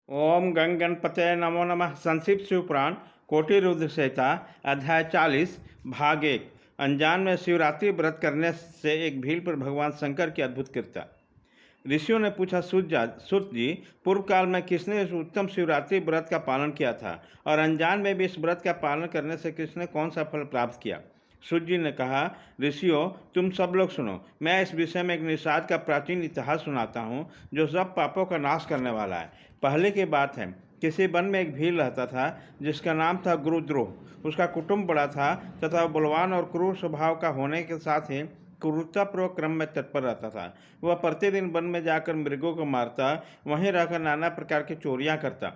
ओम गंग गणपतये नमो नमः। संक्षिप्त शिवपुराण कोटि रुद्र संहिता अध्याय 40 भाग 1। अनजान में शिवरात्रि व्रत करने से एक भील पर भगवान शंकर की अद्भुत कृपा। ऋषियों ने पूछा, सूत जी, पूर्व काल में किसने इस उत्तम शिवरात्रि व्रत का पालन किया था और अनजान में भी इस व्रत का पालन करने से किसने कौन सा फल प्राप्त किया। सूत जी ने कहा, ऋषियों, तुम सब लोग सुनो। मैं इस विषय में एक निषाद का प्राचीन इतिहास सुनाता हूँ जो सब पापों का नाश करने वाला है। पहले की बात है, किसी वन में एक भील रहता था जिसका नाम था गुरुद्रोह। उसका कुटुंब बड़ा था तथा बलवान और क्रूर स्वभाव का होने के साथ ही क्रूरतापूर्वक क्रम में तत्पर रहता था। वह प्रतिदिन वन में जाकर मृगों को मारता, वहीं रहकर नाना प्रकार की चोरियां करता।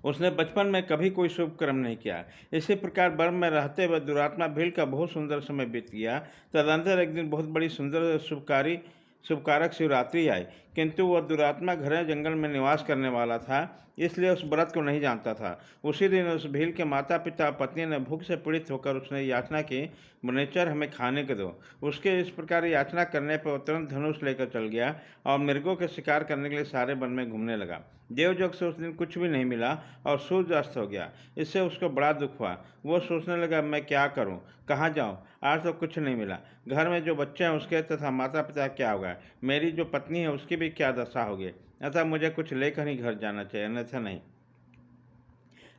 उसने बचपन में कभी कोई शुभ कर्म नहीं किया। इसी प्रकार वन में रहते हुए दुरात्मा भील का बहुत सुंदर समय बीत गया। तदंतर एक दिन बहुत बड़ी सुंदर शुभकारक शिवरात्रि आई, किंतु वह दुरात्मा घने जंगल में निवास करने वाला था, इसलिए उस व्रत को नहीं जानता था। उसी दिन उस भील के माता पिता पत्नी ने भूख से पीड़ित होकर उसने याचना की, मुनेचर, हमें खाने को दो। उसके इस प्रकार याचना करने पर तुरंत धनुष लेकर चल गया और मृगों के शिकार करने के लिए सारे वन में घूमने लगा। देवजोग से उस दिन कुछ भी नहीं मिला और सूर्य अस्त हो गया। इससे उसको बड़ा दुख हुआ। वो सोचने लगा, मैं क्या करूं, कहाँ जाऊं, आज तो कुछ नहीं मिला। घर में जो बच्चे हैं उसके तथा माता पिता क्या होगा, मेरी जो पत्नी है उसकी भी क्या दशा होगी। अतः मुझे कुछ लेकर ही घर जाना चाहिए, अन्यथा नहीं।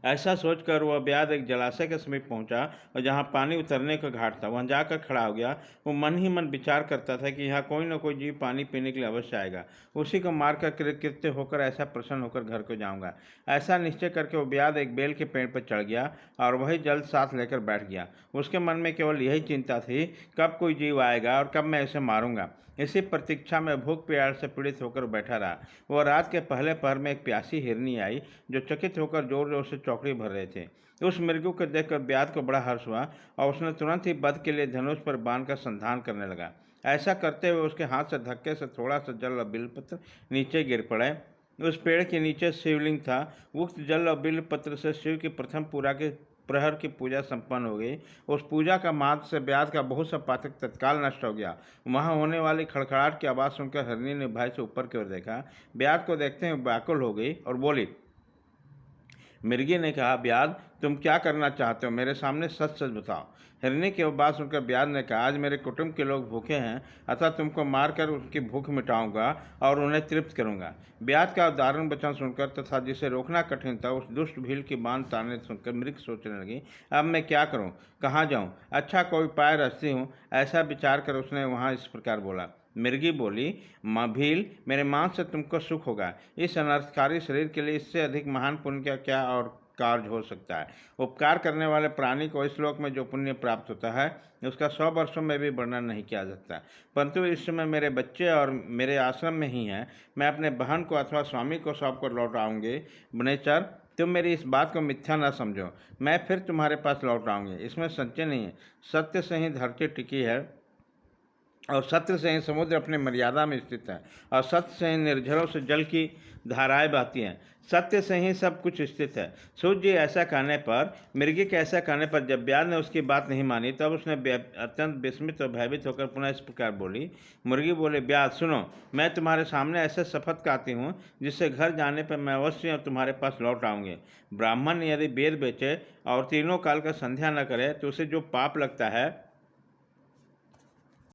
ऐसा सोचकर वह ब्याध एक जलाशय के समीप पहुंचा और जहां पानी उतरने का घाट था वहां जाकर खड़ा हो गया। वो मन ही मन विचार करता था कि यहाँ कोई न कोई जीव पानी पीने के लिए अवश्य आएगा। उसी को मारकर कृत्य होकर ऐसा प्रसन्न होकर घर को जाऊंगा। ऐसा निश्चय करके वो ब्याध एक बेल के पेड़ पर चढ़ गया और वही जल साथ लेकर बैठ गया। उसके मन में केवल यही चिंता थी, कब कोई जीव आएगा और कब मैं इसे मारूंगा। इसी प्रतीक्षा में भूख प्यास से पीड़ित होकर बैठा रहा। वह रात के पहले पहर में एक प्यासी हिरनी आई जो चकित होकर जोर जोर से चौकड़ी भर रहे थे। उस मृगु को देखकर ब्याध को बड़ा हर्ष हुआ और उसने तुरंत ही वध के लिए धनुष पर बांध कर संधान करने लगा। ऐसा करते हुए उसके हाथ से धक्के से थोड़ा सा जल और बिलपत्र नीचे गिर पड़े। उस पेड़ के नीचे शिवलिंग था। उक्त जल और बिलपत्र से शिव की प्रथम पूरा के प्रहर की पूजा संपन्न हो गई। उस पूजा का मार्ग से ब्याध का बहुत सा पातक तत्काल नष्ट हो गया। वहां होने वाली खड़खड़ाहट की आवाज़ सुनकर हरनी ने भय से ऊपर की ओर देखा। ब्याध को देखते हुए व्याकुल हो गई और बोली। मिर्गी ने कहा, ब्याध, तुम क्या करना चाहते हो, मेरे सामने सच सच बताओ। हिरनी की बात सुनकर ब्याध ने कहा, आज मेरे कुटुंब के लोग भूखे हैं, अतः तुमको मारकर उनकी भूख मिटाऊंगा और उन्हें तृप्त करूंगा। ब्याध का उदाहरण वचन सुनकर तथा जिसे रोकना कठिन था उस दुष्ट भील की बांध ताने सुनकर मृग सोचने लगी, अब मैं क्या करूं, कहाँ जाऊं, अच्छा कोई उपाय रचती हूँ। ऐसा विचार कर उसने वहाँ इस प्रकार बोला। मिर्गी बोली, माँ भील, मेरे मांस से तुमको सुख होगा। इस अनर्थकारी शरीर के लिए इससे अधिक महान पुण्य का क्या और कार्य हो सकता है। उपकार करने वाले प्राणी को इस लोक में जो पुण्य प्राप्त होता है उसका 100 वर्षों में भी वर्णन नहीं किया जा सकता। परंतु इस समय मेरे बच्चे और मेरे आश्रम में ही हैं। मैं अपने बहन को अथवा स्वामी को सौंप कर लौट आऊँगी। वनेचर, तुम मेरी इस बात को मिथ्या न समझो। मैं फिर तुम्हारे पास लौट आऊँगी, इसमें संशय नहीं है। सत्य से ही धरती टिकी है और सत्य से ही समुद्र अपनी मर्यादा में स्थित है और सत्य से ही निर्झरों से जल की धाराएं बहती हैं। सत्य से ही सब कुछ स्थित है। सूर्य जी ऐसा कहने पर, मृगी के ऐसा कहने पर जब ब्याध ने उसकी बात नहीं मानी तब उसने अत्यंत विस्मित और भयभीत होकर पुनः इस प्रकार बोली। मुर्गी बोले, ब्याध सुनो, मैं तुम्हारे सामने ऐसे शपथ खाती हूँ जिससे घर जाने पर मैं अवश्य तुम्हारे पास लौट आऊँगी। ब्राह्मण यदि वेद बेचे और तीनों काल का संध्या न करे तो उसे जो पाप लगता है